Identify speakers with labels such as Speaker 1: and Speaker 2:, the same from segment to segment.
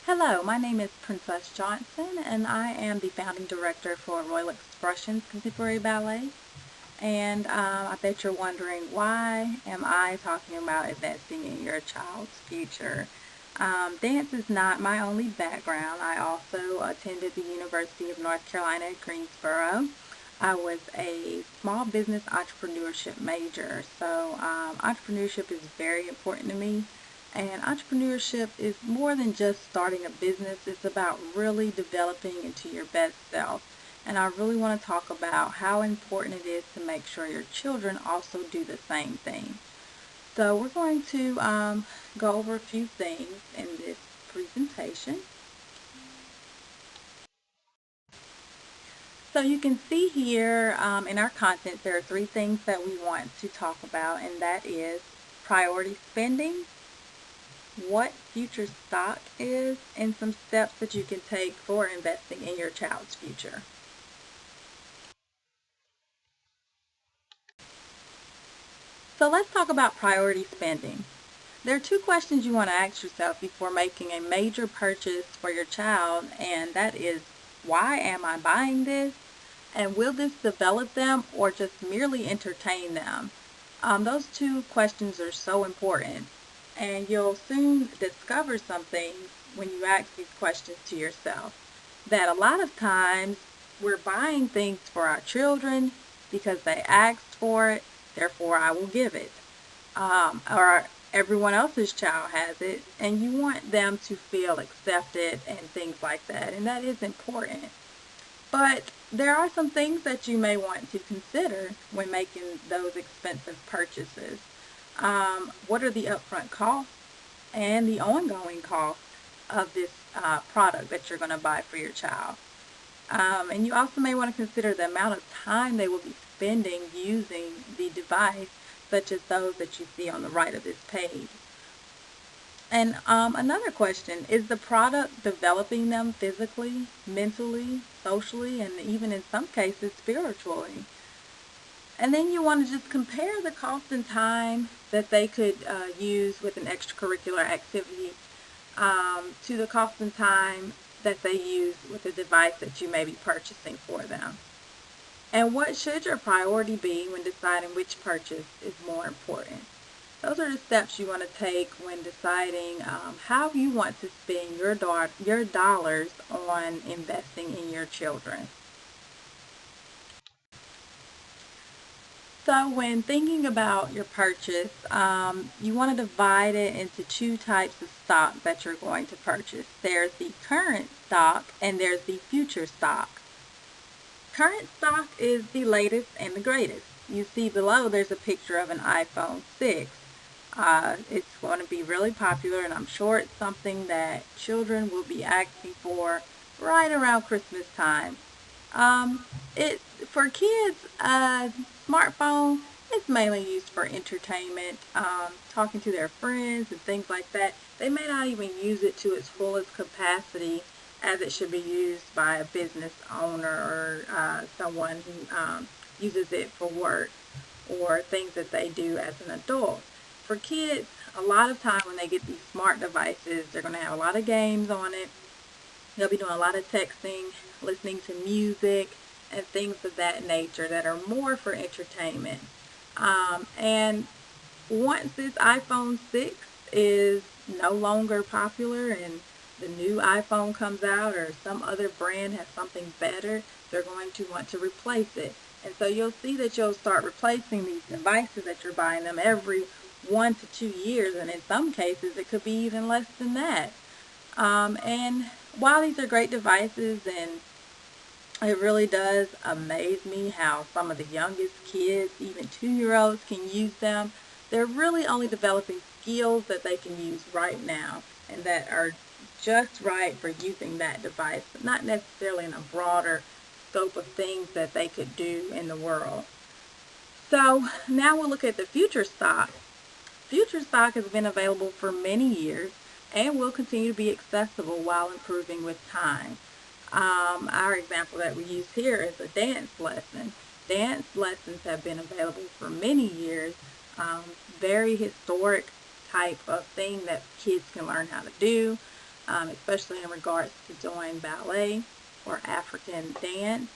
Speaker 1: Hello, my name is Princess Johnson, and I am the founding director for Royal Expressions Contemporary Ballet. And I bet you're wondering, why am I talking about investing in your child's future? Dance is not my only background. I also attended the University of North Carolina at Greensboro. I was a small business entrepreneurship major, so entrepreneurship is very important to me. And entrepreneurship is more than just starting a business. It's about really developing into your best self. And I really want to talk about how important it is to make sure your children also do the same thing. So we're going to go over a few things in this presentation. So you can see here in our content, there are three things that we want to talk about, and that is priority spending, what future stock is, and some steps that you can take for investing in your child's future. So let's talk about priority spending. There are two questions you want to ask yourself before making a major purchase for your child, and that is, why am I buying this? And will this develop them or just merely entertain them? Those two questions are so important, and you'll soon discover something when you ask these questions to yourself, that a lot of times we're buying things for our children because they asked for it, therefore I will give it. Or everyone else's child has it, and you want them to feel accepted and things like that, and that is important. But there are some things that you may want to consider when making those expensive purchases. What are the upfront costs and the ongoing costs of this product that you're going to buy for your child? And you also may want to consider the amount of time they will be spending using the device, such as those that you see on the right of this page. And another question, is the product developing them physically, mentally, socially, and even in some cases spiritually? And then you want to just compare the cost and time that they could use with an extracurricular activity to the cost and time that they use with the device that you may be purchasing for them. And what should your priority be when deciding which purchase is more important? Those are the steps you want to take when deciding how you want to spend your dollars on investing in your children. So when thinking about your purchase, you want to divide it into two types of stock that you're going to purchase. There's the current stock and there's the future stock. Current stock is the latest and the greatest. You see below there's a picture of an iPhone 6. It's going to be really popular, and I'm sure it's something that children will be asking for right around Christmas time. For kids, smartphone is mainly used for entertainment, talking to their friends and things like that. They may not even use it to its fullest capacity as it should be used by a business owner or someone who uses it for work or things that they do as an adult. For kids, a lot of time when they get these smart devices, they're going to have a lot of games on it. They'll be doing a lot of texting, listening to music, and things of that nature that are more for entertainment. And once this iPhone 6 is no longer popular and the new iPhone comes out or some other brand has something better, they're going to want to replace it. And so you'll see that you'll start replacing these devices that you're buying them every 1 to 2 years, and in some cases it could be even less than that. And while these are great devices, and it really does amaze me how some of the youngest kids, even 2-year-olds, can use them, they're really only developing skills that they can use right now and that are just right for using that device, but not necessarily in a broader scope of things that they could do in the world. So now we'll look at the future stock. Future stock has been available for many years and will continue to be accessible while improving with time. Our example that we use here is a dance lesson. Dance lessons have been available for many years. Very historic type of thing that kids can learn how to do. especially in regards to doing ballet or African dance.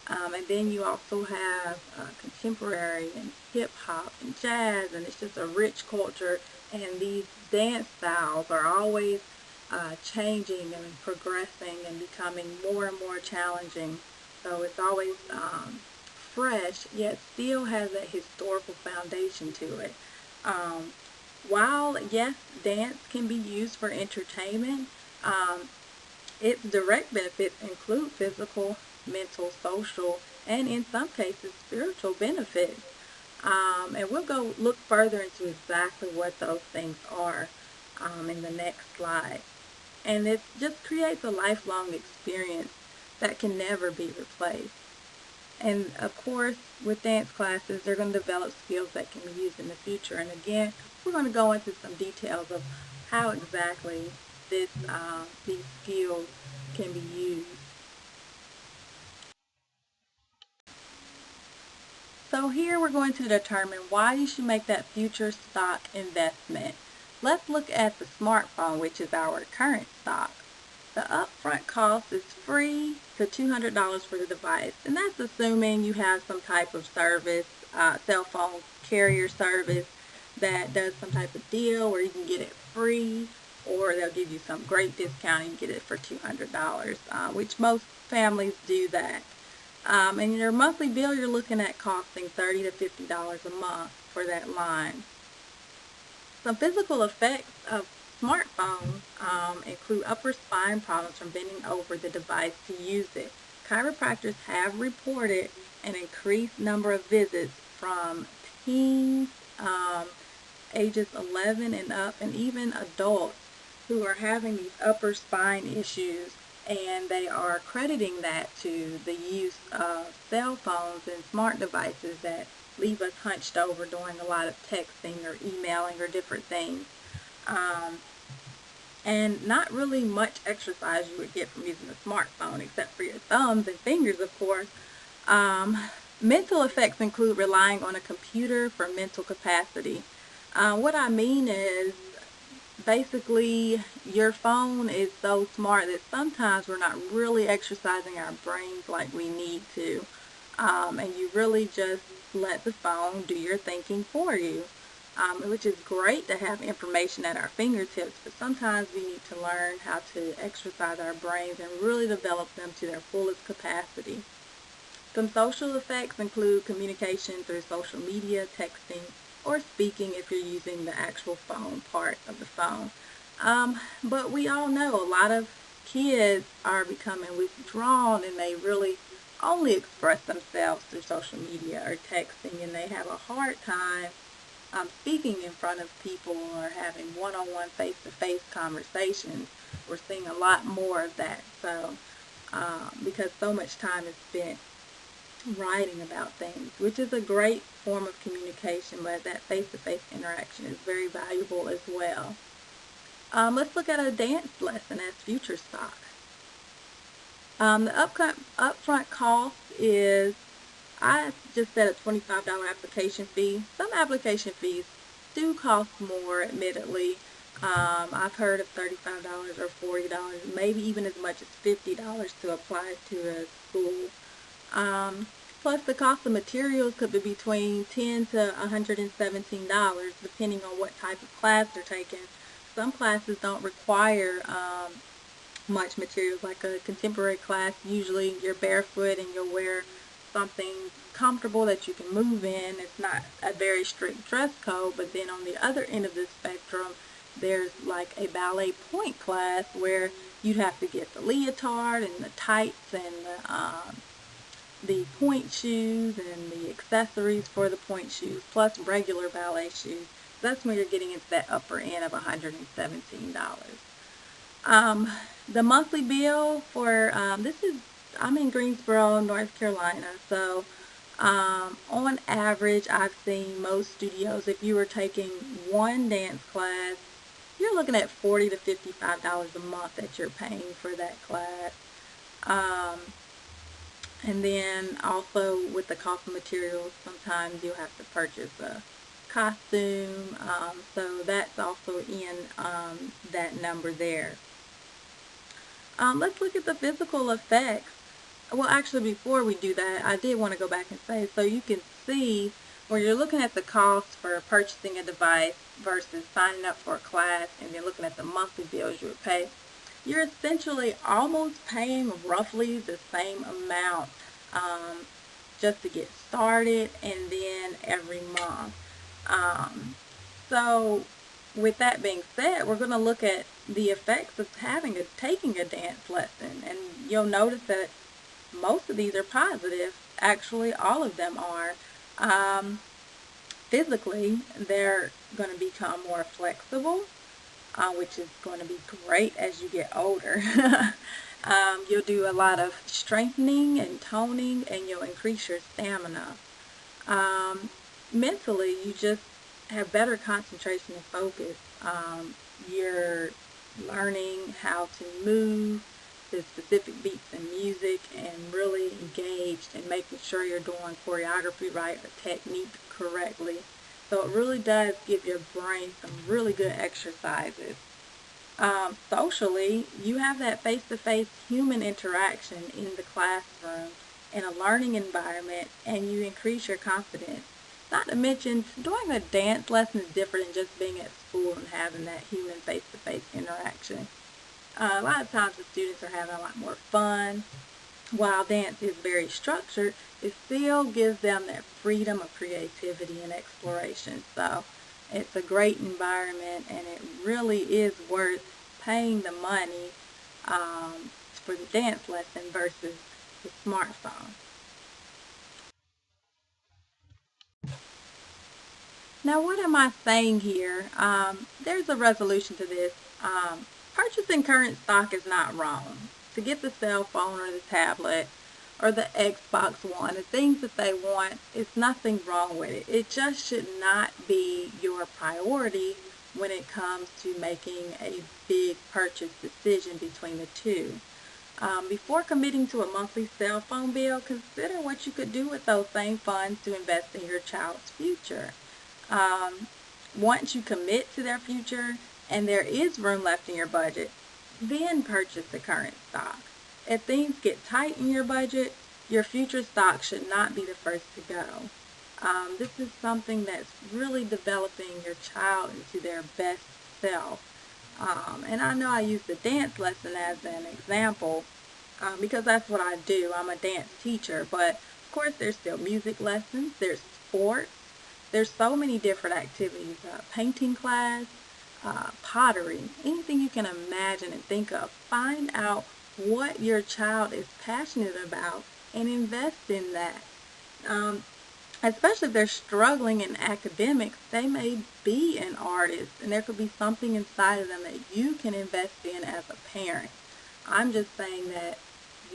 Speaker 1: And then you also have contemporary and hip hop and jazz, and it's just a rich culture. And these dance styles are always changing and progressing and becoming more and more challenging. So it's always fresh, yet still has that historical foundation to it. Um, while, yes, dance can be used for entertainment, um, its direct benefits include physical, mental, social, and in some cases, spiritual benefits. And we'll go look further into exactly what those things are in the next slide. And it just creates a lifelong experience that can never be replaced. And of course, with dance classes, they're going to develop skills that can be used in the future. And again, we're going to go into some details of how exactly these skills can be used. So here we're going to determine why you should make that future stock investment. Let's look at the smartphone, which is our current stock. The upfront cost is free to $200 for the device, and that's assuming you have some type of service, cell phone carrier service that does some type of deal where you can get it free, or they'll give you some great discount and you get it for $200, which most families do that. And your monthly bill, you're looking at costing $30 to $50 a month for that line. Some physical effects of smartphones include upper spine problems from bending over the device to use it. Chiropractors have reported an increased number of visits from teens, ages 11 and up, and even adults who are having these upper spine issues, and they are crediting that to the use of cell phones and smart devices that leave us hunched over doing a lot of texting or emailing or different things. Um, and not really much exercise you would get from using a smartphone except for your thumbs and fingers, of course. Um, Mental effects include relying on a computer for mental capacity. What I mean is basically your phone is so smart that sometimes we're not really exercising our brains like we need to. And you really just let the phone do your thinking for you, which is great to have information at our fingertips, but sometimes we need to learn how to exercise our brains and really develop them to their fullest capacity. Some social effects include communication through social media, texting, or speaking if you're using the actual phone part of the phone. But we all know a lot of kids are becoming withdrawn and they really only express themselves through social media or texting, and they have a hard time speaking in front of people or having one-on-one face-to-face conversations. We're seeing a lot more of that. So because so much time is spent writing about things, which is a great form of communication, but that face-to-face interaction is very valuable as well. Let's look at a dance lesson as future stock. The upfront cost is, I just said, a $25 application fee. Some application fees do cost more, admittedly. I've heard of $35 or $40, maybe even as much as $50 to apply to a school. Plus, the cost of materials could be between $10 to $117, depending on what type of class they're taking. Some classes don't require much materials, like a contemporary class. Usually you're barefoot and you'll wear something comfortable that you can move in. It's not a very strict dress code. But then on the other end of the spectrum, there's like a ballet point class where you'd have to get the leotard and the tights and the point shoes and the accessories for the point shoes, plus regular ballet shoes. That's when you're getting into that upper end of $117. The monthly bill for I'm in Greensboro, North Carolina, so on average, I've seen most studios, if you were taking one dance class, you're looking at $40 to $55 a month that you're paying for that class. And then also with the cost of materials, sometimes you'll have to purchase a costume, so that's also in that number there. Let's look at the physical effects. Well, actually, before we do that, I did want to go back and say, so you can see when you're looking at the cost for purchasing a device versus signing up for a class and then looking at the monthly bills you would pay, you're essentially almost paying roughly the same amount just to get started and then every month. So with that being said, we're going to look at the effects of taking a dance lesson, and you'll notice that most of these are positive. Actually, all of them are. Physically, they're going to become more flexible, which is going to be great as you get older. You'll do a lot of strengthening and toning, and you'll increase your stamina. Mentally, you just have better concentration and focus. You're learning how to move to specific beats and music and really engaged and making sure you're doing choreography right or technique correctly. So it really does give your brain some really good exercises. Socially, you have that face-to-face human interaction in the classroom in a learning environment, and you increase your confidence. Not to mention, doing a dance lesson is different than just being at school and having that human face-to-face interaction. A lot of times the students are having a lot more fun. While dance is very structured, it still gives them that freedom of creativity and exploration. So it's a great environment, and it really is worth paying the money for the dance lesson versus the smartphone. Now, what am I saying here? There's a resolution to this. Purchasing current stock is not wrong. To get the cell phone or the tablet or the Xbox One, the things that they want, it's nothing wrong with it. It just should not be your priority when it comes to making a big purchase decision between the two. Before committing to a monthly cell phone bill, consider what you could do with those same funds to invest in your child's future. Once you commit to their future and there is room left in your budget, then purchase the current stock. If things get tight in your budget, your future stock should not be the first to go. This is something that's really developing your child into their best self. And I know I use the dance lesson as an example because that's what I do. I'm a dance teacher, but of course there's still music lessons, there's sports, there's so many different activities, painting class, pottery, anything you can imagine and think of. Find out what your child is passionate about and invest in that. Especially if they're struggling in academics, they may be an artist, and there could be something inside of them that you can invest in as a parent. I'm just saying that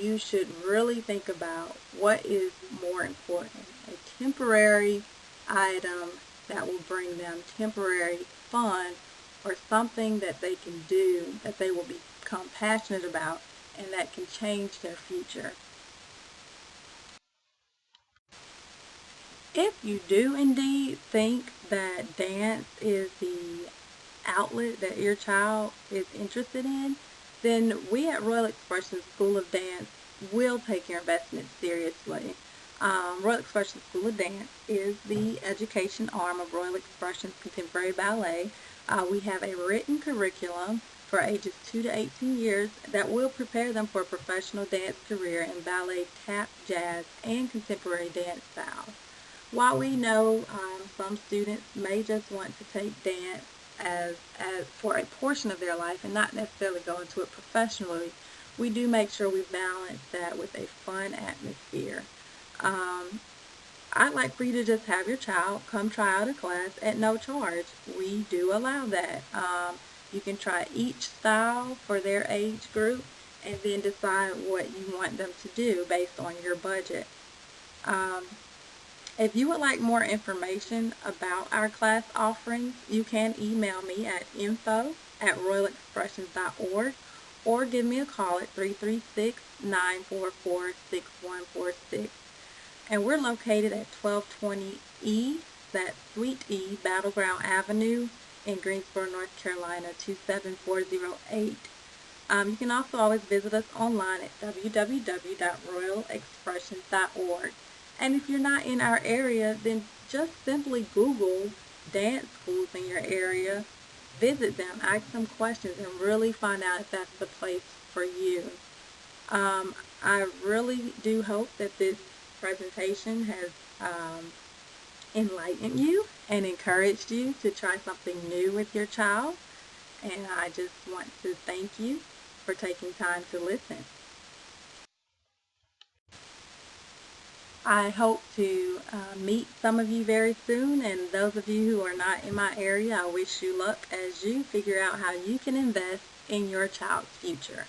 Speaker 1: you should really think about what is more important, a temporary item that will bring them temporary fun, or something that they can do that they will become passionate about and that can change their future. If you do indeed think that dance is the outlet that your child is interested in, then we at Royal Expression School of Dance will take your investment seriously. Royal Expression School of Dance is the education arm of Royal Expression's Contemporary Ballet. We have a written curriculum for ages 2 to 18 years that will prepare them for a professional dance career in ballet, tap, jazz, and contemporary dance styles. While we know some students may just want to take dance as for a portion of their life and not necessarily go into it professionally, we do make sure we balance that with a fun atmosphere. I'd like for you to just have your child come try out a class at no charge. We do allow that. You can try each style for their age group and then decide what you want them to do based on your budget. If you would like more information about our class offerings, you can email me at info@royalexpressions.org or give me a call at 336-944-6146. And we're located at 1220 E at Sweet E, Battleground Avenue in Greensboro, North Carolina, 27408. You can also always visit us online at www.royalexpressions.org. And if you're not in our area, then just simply Google dance schools in your area, visit them, ask them questions, and really find out if that's the place for you. I really do hope that this presentation has enlightened you and encouraged you to try something new with your child. And I just want to thank you for taking time to listen. I hope to meet some of you very soon, and those of you who are not in my area, I wish you luck as you figure out how you can invest in your child's future.